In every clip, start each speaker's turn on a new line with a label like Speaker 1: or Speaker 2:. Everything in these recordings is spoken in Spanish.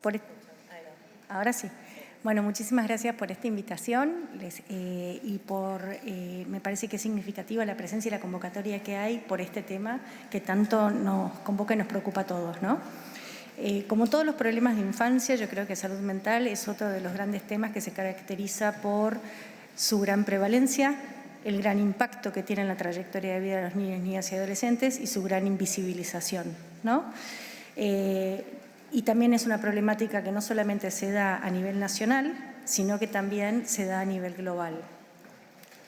Speaker 1: Por, ahora sí. Bueno, muchísimas gracias por esta invitación me parece que es significativa la presencia y la convocatoria que hay por este tema que tanto nos convoca y nos preocupa a todos, ¿no? Como todos los problemas de infancia, yo creo que salud mental es otro de los grandes temas que se caracteriza por su gran prevalencia, el gran impacto que tiene en la trayectoria de vida de los niños, niñas y adolescentes y su gran invisibilización, ¿no? Y también es una problemática que no solamente se da a nivel nacional, sino que también se da a nivel global.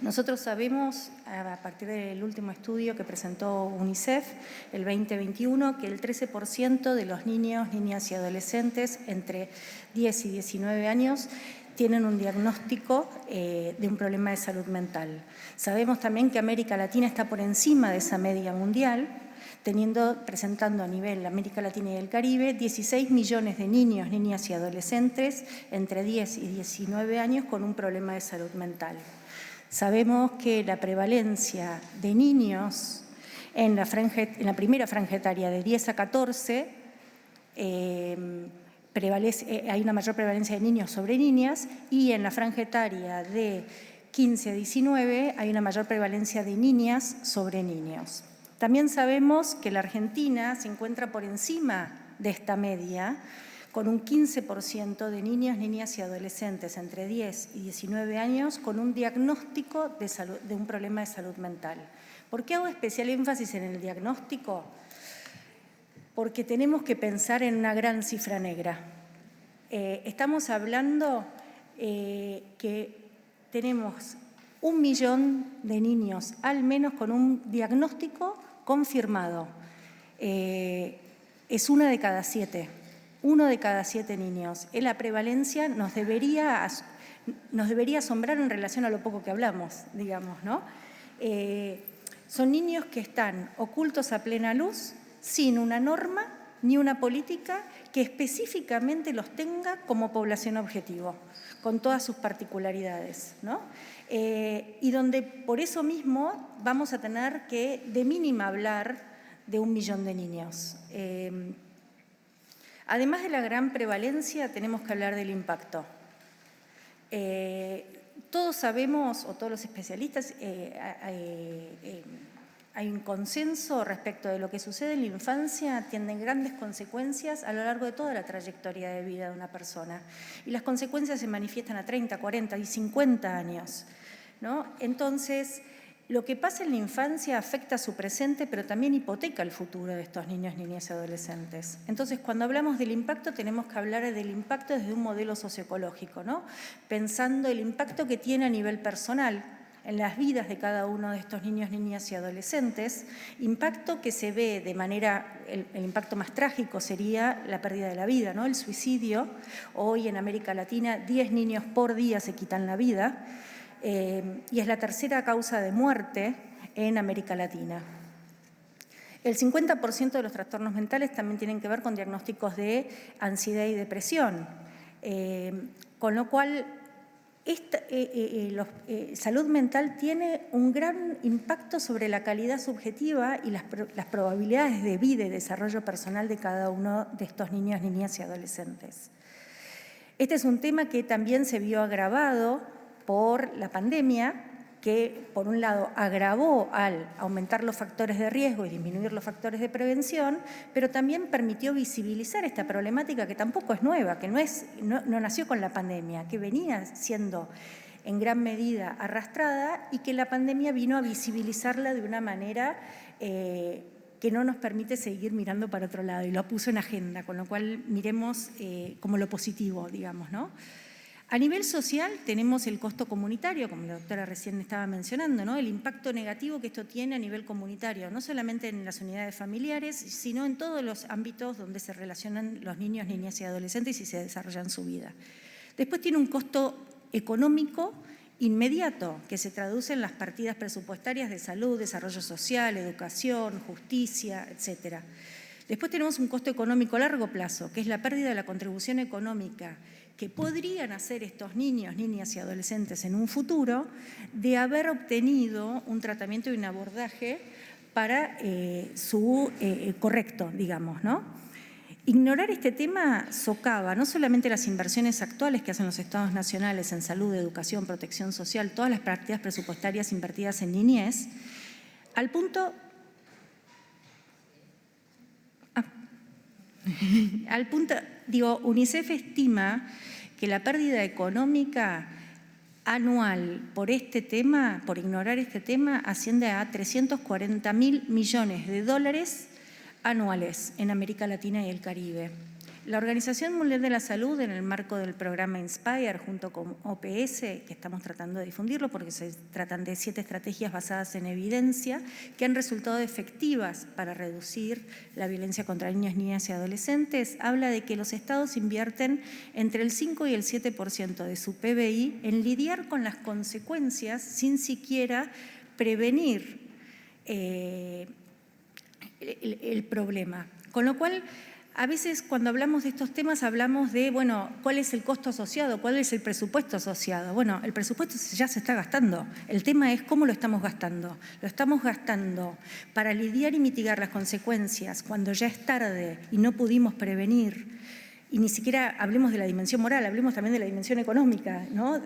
Speaker 1: Nosotros sabemos, a partir del último estudio que presentó UNICEF, el 2021, que el 13% de los niños, niñas y adolescentes entre 10 y 19 años tienen un diagnóstico de un problema de salud mental. Sabemos también que América Latina está por encima de esa media mundial, presentando a nivel América Latina y el Caribe 16 millones de niños, niñas y adolescentes entre 10 y 19 años con un problema de salud mental. Sabemos que la prevalencia de niños en la primera franja etaria de 10 a 14 hay una mayor prevalencia de niños sobre niñas y en la franja etaria de 15 a 19 hay una mayor prevalencia de niñas sobre niños. También sabemos que la Argentina se encuentra por encima de esta media, con un 15% de niños, niñas y adolescentes entre 10 y 19 años con un diagnóstico de un problema de salud mental. ¿Por qué hago especial énfasis en el diagnóstico? Porque tenemos que pensar en una gran cifra negra. Estamos hablando que tenemos 1 millón de niños, al menos con un diagnóstico confirmado. Es 1 de cada 7. 1 de cada 7 niños. La prevalencia nos debería asombrar en relación a lo poco que hablamos, digamos, ¿no? Son niños que están ocultos a plena luz, sin una norma ni una política que específicamente los tenga como población objetivo, con todas sus particularidades, ¿no? Y donde por eso mismo vamos a tener que de mínima hablar de 1 millón de niños. Además de la gran prevalencia, tenemos que hablar del impacto. Todos sabemos, o todos los especialistas, hay un consenso respecto de lo que sucede en la infancia, tienen grandes consecuencias a lo largo de toda la trayectoria de vida de una persona. Y las consecuencias se manifiestan a 30, 40 y 50 años, ¿no? Entonces, lo que pasa en la infancia afecta a su presente, pero también hipoteca el futuro de estos niños, niñas y adolescentes. Entonces, cuando hablamos del impacto, tenemos que hablar del impacto desde un modelo socioecológico, ¿no? Pensando el impacto que tiene a nivel personal en las vidas de cada uno de estos niños, niñas y adolescentes, impacto que se ve de manera, el impacto más trágico sería la pérdida de la vida, ¿no? El suicidio. Hoy en América Latina 10 niños por día se quitan la vida. Y es la tercera causa de muerte en América Latina. El 50% de los trastornos mentales también tienen que ver con diagnósticos de ansiedad y depresión, con lo cual salud mental tiene un gran impacto sobre la calidad subjetiva y las probabilidades de vida y desarrollo personal de cada uno de estos niños, niñas y adolescentes. Este es un tema que también se vio agravado por la pandemia, que por un lado agravó al aumentar los factores de riesgo y disminuir los factores de prevención, pero también permitió visibilizar esta problemática que tampoco es nueva, que no nació con la pandemia, que venía siendo en gran medida arrastrada y que la pandemia vino a visibilizarla de una manera que no nos permite seguir mirando para otro lado y lo puso en agenda, con lo cual miremos como lo positivo, digamos, ¿no? A nivel social tenemos el costo comunitario, como la doctora recién estaba mencionando, ¿no? El impacto negativo que esto tiene a nivel comunitario, no solamente en las unidades familiares, sino en todos los ámbitos donde se relacionan los niños, niñas y adolescentes y se desarrollan su vida. Después tiene un costo económico inmediato que se traduce en las partidas presupuestarias de salud, desarrollo social, educación, justicia, etcétera. Después tenemos un costo económico a largo plazo, que es la pérdida de la contribución económica que podrían hacer estos niños, niñas y adolescentes en un futuro de haber obtenido un tratamiento y un abordaje para su correcto, digamos, ¿no? Ignorar este tema socava no solamente las inversiones actuales que hacen los estados nacionales en salud, educación, protección social, todas las partidas presupuestarias invertidas en niñez, al punto, UNICEF estima que la pérdida económica anual por este tema, por ignorar este tema, asciende a 340.000 millones de dólares anuales en América Latina y el Caribe. La Organización Mundial de la Salud, en el marco del programa INSPIRE, junto con OPS, que estamos tratando de difundirlo porque se tratan de 7 estrategias basadas en evidencia que han resultado efectivas para reducir la violencia contra niños, niñas y adolescentes, habla de que los estados invierten entre el 5 y el 7% de su PBI en lidiar con las consecuencias sin siquiera prevenir el problema. Con lo cual, a veces cuando hablamos de estos temas hablamos de, bueno, ¿cuál es el costo asociado? ¿Cuál es el presupuesto asociado? Bueno, el presupuesto ya se está gastando. El tema es cómo lo estamos gastando. Lo estamos gastando para lidiar y mitigar las consecuencias cuando ya es tarde y no pudimos prevenir. Y ni siquiera hablemos de la dimensión moral, hablemos también de la dimensión económica, ¿no?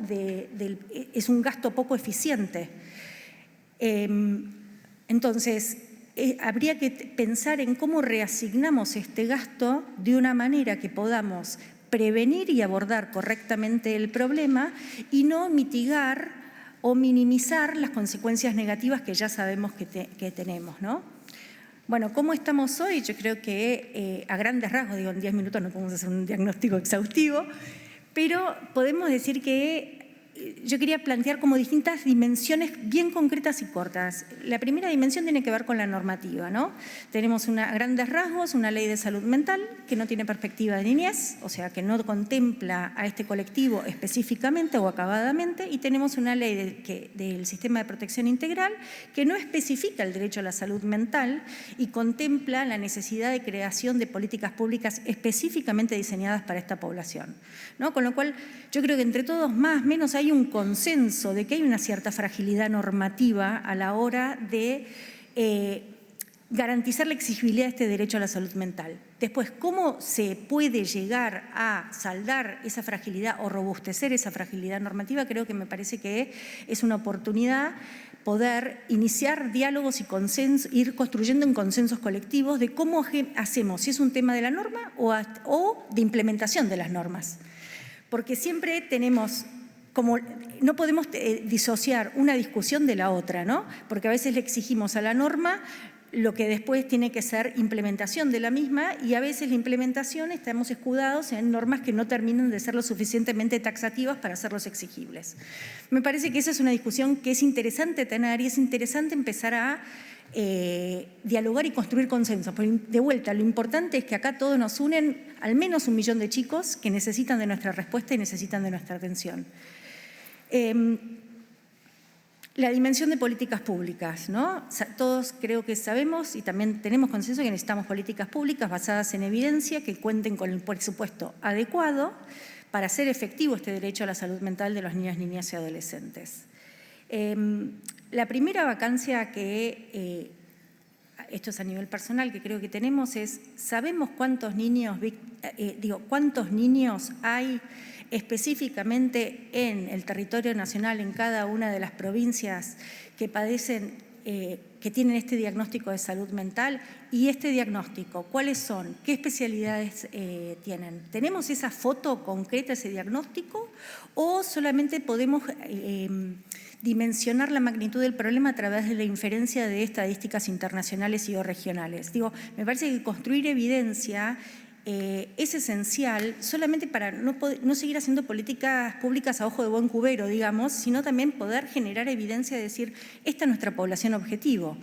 Speaker 1: Es un gasto poco eficiente. Entonces, habría que pensar en cómo reasignamos este gasto de una manera que podamos prevenir y abordar correctamente el problema y no mitigar o minimizar las consecuencias negativas que ya sabemos que tenemos, ¿no? Bueno, ¿cómo estamos hoy? Yo creo que a grandes rasgos, digo, en 10 minutos no podemos hacer un diagnóstico exhaustivo, pero podemos decir que yo quería plantear como distintas dimensiones bien concretas y cortas. La primera dimensión tiene que ver con la normativa, ¿no? Tenemos a grandes rasgos una ley de salud mental que no tiene perspectiva de niñez, o sea, que no contempla a este colectivo específicamente o acabadamente, y tenemos una ley del sistema de protección integral que no especifica el derecho a la salud mental y contempla la necesidad de creación de políticas públicas específicamente diseñadas para esta población, ¿no? Con lo cual, yo creo que entre todos, más o menos, hay un consenso de que hay una cierta fragilidad normativa a la hora de garantizar la exigibilidad de este derecho a la salud mental. Después, ¿cómo se puede llegar a saldar esa fragilidad o robustecer esa fragilidad normativa? Creo que me parece que es una oportunidad poder iniciar diálogos y consensos, ir construyendo en consensos colectivos de cómo hacemos, si es un tema de la norma o de implementación de las normas. Porque siempre tenemos no podemos disociar una discusión de la otra, ¿no? Porque a veces le exigimos a la norma lo que después tiene que ser implementación de la misma y a veces la implementación estamos escudados en normas que no terminan de ser lo suficientemente taxativas para hacerlos exigibles. Me parece que esa es una discusión que es interesante tener y es interesante empezar a dialogar y construir consensos. De vuelta, lo importante es que acá todos nos unen al menos 1 millón de chicos que necesitan de nuestra respuesta y necesitan de nuestra atención. La dimensión de políticas públicas, ¿no? Todos creo que sabemos y también tenemos consenso que necesitamos políticas públicas basadas en evidencia que cuenten con el presupuesto adecuado para hacer efectivo este derecho a la salud mental de los niños, niñas y adolescentes. La primera vacancia que, esto es a nivel personal, que creo que tenemos es, ¿sabemos cuántos niños hay específicamente en el territorio nacional, en cada una de las provincias que padecen, que tienen este diagnóstico de salud mental? Y este diagnóstico, ¿cuáles son? ¿Qué especialidades tienen? ¿Tenemos esa foto concreta, ese diagnóstico? ¿O solamente podemos dimensionar la magnitud del problema a través de la inferencia de estadísticas internacionales y o regionales? Me parece que construir evidencia es esencial solamente para no seguir haciendo políticas públicas a ojo de buen cubero, digamos, sino también poder generar evidencia de decir, esta es nuestra población objetivo.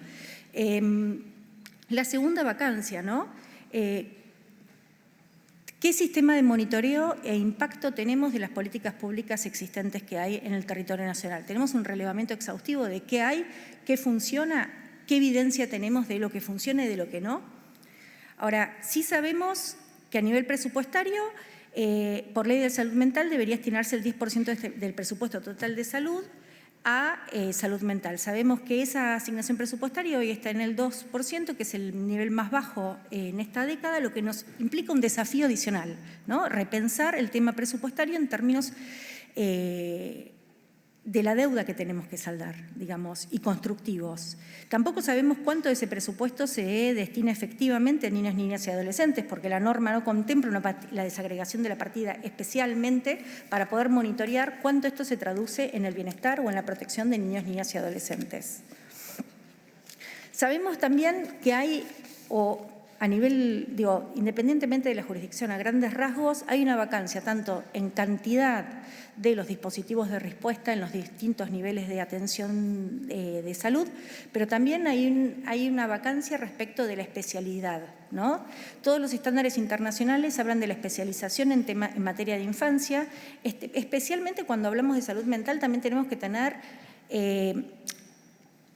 Speaker 1: La segunda vacancia, ¿no? ¿Qué sistema de monitoreo e impacto tenemos de las políticas públicas existentes que hay en el territorio nacional? Tenemos un relevamiento exhaustivo de qué hay, qué funciona, qué evidencia tenemos de lo que funciona y de lo que no. Ahora, sí sabemos que a nivel presupuestario, por ley de salud mental, debería destinarse el 10% del presupuesto total de salud a salud mental. Sabemos que esa asignación presupuestaria hoy está en el 2%, que es el nivel más bajo en esta década, lo que nos implica un desafío adicional, ¿no? Repensar el tema presupuestario en términos de la deuda que tenemos que saldar, digamos, y constructivos. Tampoco sabemos cuánto de ese presupuesto se destina efectivamente a niños, niñas y adolescentes, porque la norma no contempla la desagregación de la partida, especialmente para poder monitorear cuánto esto se traduce en el bienestar o en la protección de niños, niñas y adolescentes. Sabemos también que hay, a nivel, independientemente de la jurisdicción, a grandes rasgos, hay una vacancia tanto en cantidad de los dispositivos de respuesta en los distintos niveles de atención de salud, pero también hay una vacancia respecto de la especialidad, ¿no? Todos los estándares internacionales hablan de la especialización en materia de infancia, especialmente cuando hablamos de salud mental también tenemos que tener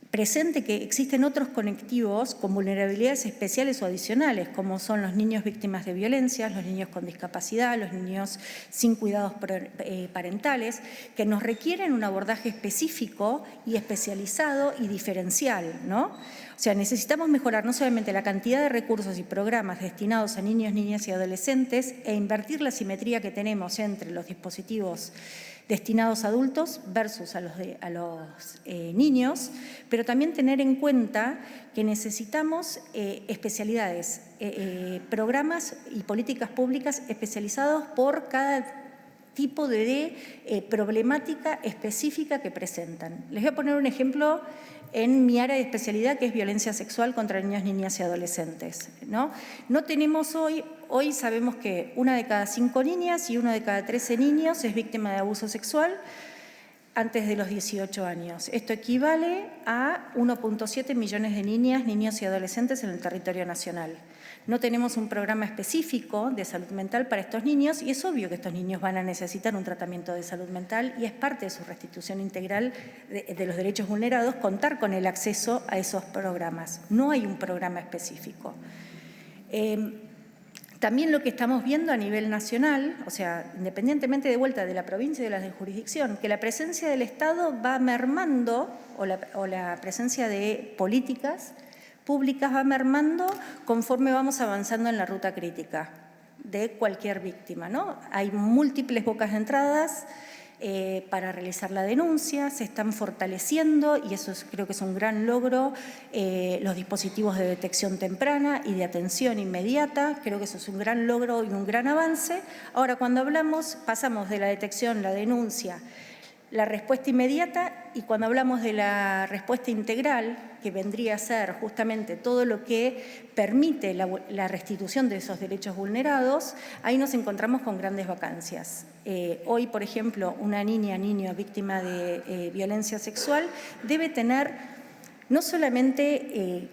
Speaker 1: presente que existen otros conectivos con vulnerabilidades especiales o adicionales, como son los niños víctimas de violencia, los niños con discapacidad, los niños sin cuidados parentales, que nos requieren un abordaje específico y especializado y diferencial, ¿no? O sea, necesitamos mejorar no solamente la cantidad de recursos y programas destinados a niños, niñas y adolescentes e invertir la simetría que tenemos entre los dispositivos destinados a adultos versus a los niños, pero también tener en cuenta que necesitamos especialidades, programas y políticas públicas especializados por cada tipo de problemática específica que presentan. Les voy a poner un ejemplo en mi área de especialidad, que es violencia sexual contra niños, niñas y adolescentes, ¿no? No tenemos hoy sabemos que 1 de cada 5 niñas y 1 de cada 13 niños es víctima de abuso sexual antes de los 18 años. Esto equivale a 1.7 millones de niñas, niños y adolescentes en el territorio nacional. No tenemos un programa específico de salud mental para estos niños y es obvio que estos niños van a necesitar un tratamiento de salud mental y es parte de su restitución integral de los derechos vulnerados contar con el acceso a esos programas. No hay un programa específico. También lo que estamos viendo a nivel nacional, o sea, independientemente de vuelta de la provincia y de la jurisdicción, que la presencia del Estado va mermando, o la presencia de políticas públicas va mermando conforme vamos avanzando en la ruta crítica de cualquier víctima, ¿no? Hay múltiples bocas de entradas para realizar la denuncia, se están fortaleciendo, y eso creo que es un gran logro, los dispositivos de detección temprana y de atención inmediata, creo que eso es un gran logro y un gran avance. Ahora, cuando pasamos de la detección, la denuncia, la respuesta inmediata, y cuando hablamos de la respuesta integral, que vendría a ser justamente todo lo que permite la restitución de esos derechos vulnerados, ahí nos encontramos con grandes vacancias. Hoy, por ejemplo, una niño víctima de violencia sexual debe tener no solamente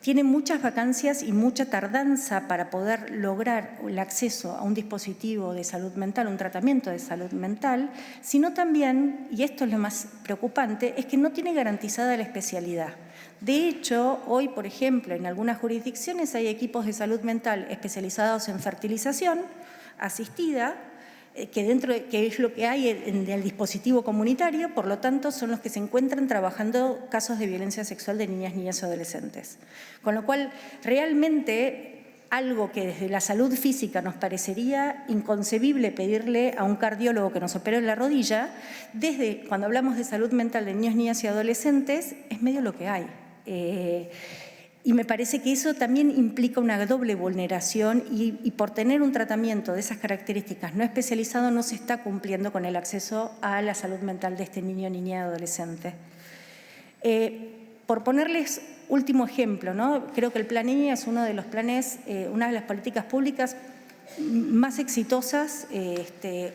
Speaker 1: tiene muchas vacancias y mucha tardanza para poder lograr el acceso a un dispositivo de salud mental, un tratamiento de salud mental, sino también, y esto es lo más preocupante, es que no tiene garantizada la especialidad. De hecho, hoy, por ejemplo, en algunas jurisdicciones hay equipos de salud mental especializados en fertilización asistida, que es lo que hay en el dispositivo comunitario, por lo tanto son los que se encuentran trabajando casos de violencia sexual de niñas, niños y adolescentes. Con lo cual, realmente algo que desde la salud física nos parecería inconcebible pedirle a un cardiólogo que nos opere en la rodilla, desde cuando hablamos de salud mental de niños, niñas y adolescentes, es medio lo que hay. Y me parece que eso también implica una doble vulneración y por tener un tratamiento de esas características no especializado no se está cumpliendo con el acceso a la salud mental de este niño, niña y adolescente. Por ponerles último ejemplo, ¿no? Creo que el Plan Niña es uno de los planes, una de las políticas públicas más exitosas,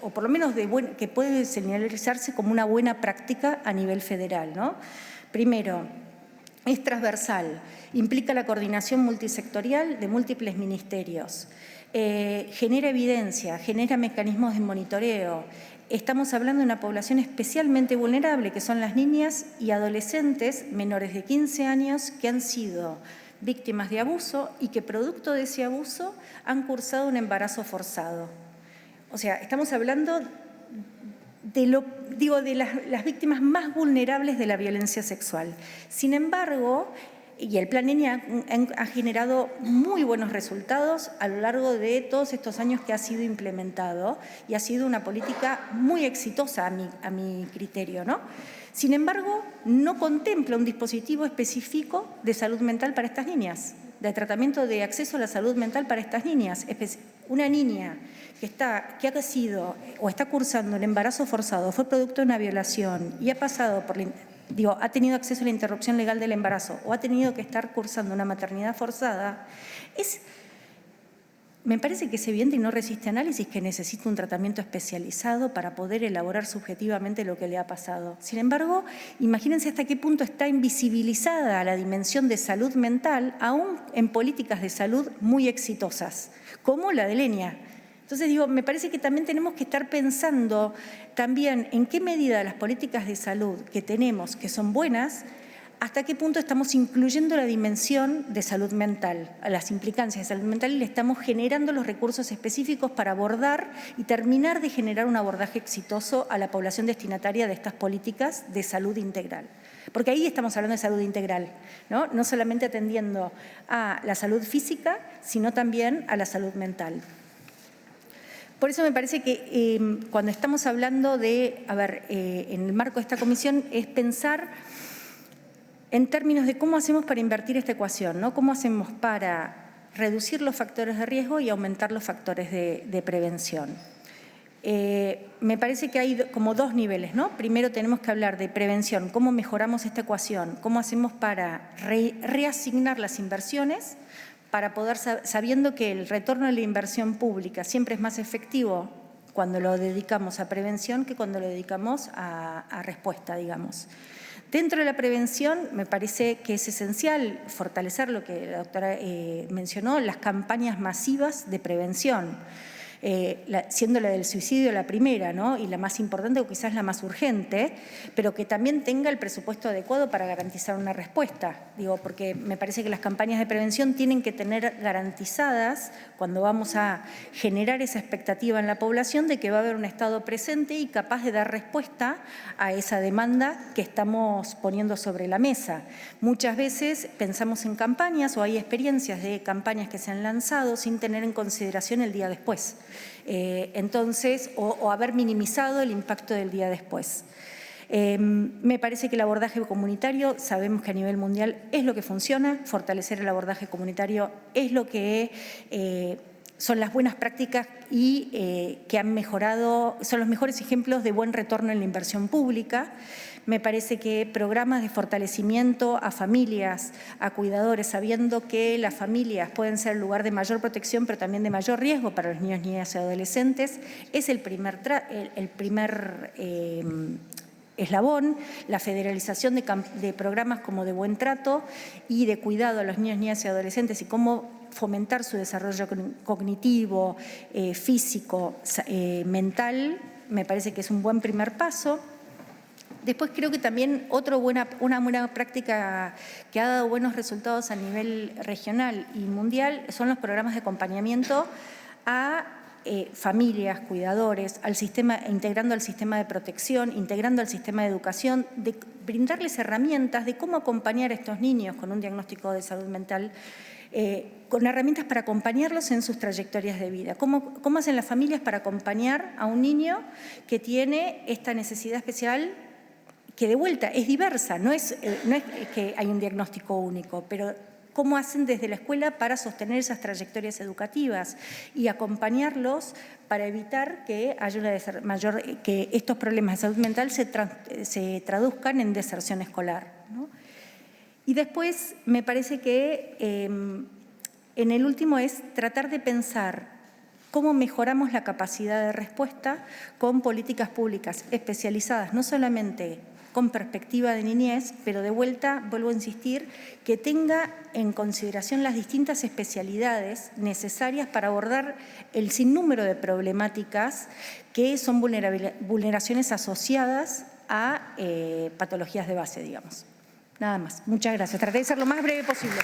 Speaker 1: o por lo menos que puede señalizarse como una buena práctica a nivel federal, ¿no? Primero, es transversal, implica la coordinación multisectorial de múltiples ministerios, genera evidencia, genera mecanismos de monitoreo. Estamos hablando de una población especialmente vulnerable, que son las niñas y adolescentes menores de 15 años que han sido víctimas de abuso y que producto de ese abuso han cursado un embarazo forzado. O sea, estamos hablando de las víctimas más vulnerables de la violencia sexual. Sin embargo, y el Plan ENIAC ha generado muy buenos resultados a lo largo de todos estos años que ha sido implementado y ha sido una política muy exitosa a mi criterio, ¿no? Sin embargo, no contempla un dispositivo específico de salud mental para estas niñas, de tratamiento de acceso a la salud mental para estas niñas. Una niña que ha sido o está cursando el embarazo forzado, fue producto de una violación y ha pasado por ha tenido acceso a la interrupción legal del embarazo o ha tenido que estar cursando una maternidad forzada, me parece que es evidente y no resiste análisis que necesita un tratamiento especializado para poder elaborar subjetivamente lo que le ha pasado. Sin embargo, imagínense hasta qué punto está invisibilizada la dimensión de salud mental, aún en políticas de salud muy exitosas, como la de ENIAC. Entonces, me parece que también tenemos que estar pensando también en qué medida las políticas de salud que tenemos, que son buenas, hasta qué punto estamos incluyendo la dimensión de salud mental, a las implicancias de salud mental, y le estamos generando los recursos específicos para abordar y terminar de generar un abordaje exitoso a la población destinataria de estas políticas de salud integral. Porque ahí estamos hablando de salud integral, ¿no? No solamente atendiendo a la salud física, sino también a la salud mental. Por eso me parece que cuando estamos hablando de, en el marco de esta comisión, es pensar en términos de cómo hacemos para invertir esta ecuación, ¿no? Cómo hacemos para reducir los factores de riesgo y aumentar los factores de prevención. Me parece que hay como dos niveles, ¿no? Primero tenemos que hablar de prevención, cómo mejoramos esta ecuación, cómo hacemos para reasignar las inversiones, para poder, sabiendo que el retorno de la inversión pública siempre es más efectivo cuando lo dedicamos a prevención que cuando lo dedicamos a respuesta, digamos. Dentro de la prevención, me parece que es esencial fortalecer lo que la doctora mencionó, las campañas masivas de prevención, siendo la del suicidio la primera, ¿no? Y la más importante o quizás la más urgente, pero que también tenga el presupuesto adecuado para garantizar una respuesta. Porque me parece que las campañas de prevención tienen que tener garantizadas, cuando vamos a generar esa expectativa en la población, de que va a haber un Estado presente y capaz de dar respuesta a esa demanda que estamos poniendo sobre la mesa. Muchas veces pensamos en campañas o hay experiencias de campañas que se han lanzado sin tener en consideración el día después. Entonces, o haber minimizado el impacto del día después. Me parece que el abordaje comunitario, sabemos que a nivel mundial es lo que funciona, fortalecer el abordaje comunitario es lo que son las buenas prácticas y que han mejorado, son los mejores ejemplos de buen retorno en la inversión pública. Me parece que programas de fortalecimiento a familias, a cuidadores, sabiendo que las familias pueden ser el lugar de mayor protección, pero también de mayor riesgo para los niños, niñas y adolescentes, es el primer eslabón. La federalización de programas como de buen trato y de cuidado a los niños, niñas y adolescentes y cómo fomentar su desarrollo cognitivo, físico, mental, me parece que es un buen primer paso. Después creo que también una buena práctica que ha dado buenos resultados a nivel regional y mundial son los programas de acompañamiento a familias, cuidadores, integrando al sistema de protección, integrando al sistema de educación, de brindarles herramientas de cómo acompañar a estos niños con un diagnóstico de salud mental, con herramientas para acompañarlos en sus trayectorias de vida. ¿Cómo hacen las familias para acompañar a un niño que tiene esta necesidad especial, que de vuelta es diversa, no es que hay un diagnóstico único, pero cómo hacen desde la escuela para sostener esas trayectorias educativas y acompañarlos para evitar que haya que estos problemas de salud mental se traduzcan en deserción escolar, ¿no? Y después me parece que en el último es tratar de pensar cómo mejoramos la capacidad de respuesta con políticas públicas especializadas, no solamente con perspectiva de niñez, pero de vuelta, vuelvo a insistir, que tenga en consideración las distintas especialidades necesarias para abordar el sinnúmero de problemáticas que son vulneraciones asociadas a patologías de base, digamos. Nada más. Muchas gracias. Trataré de ser lo más breve posible.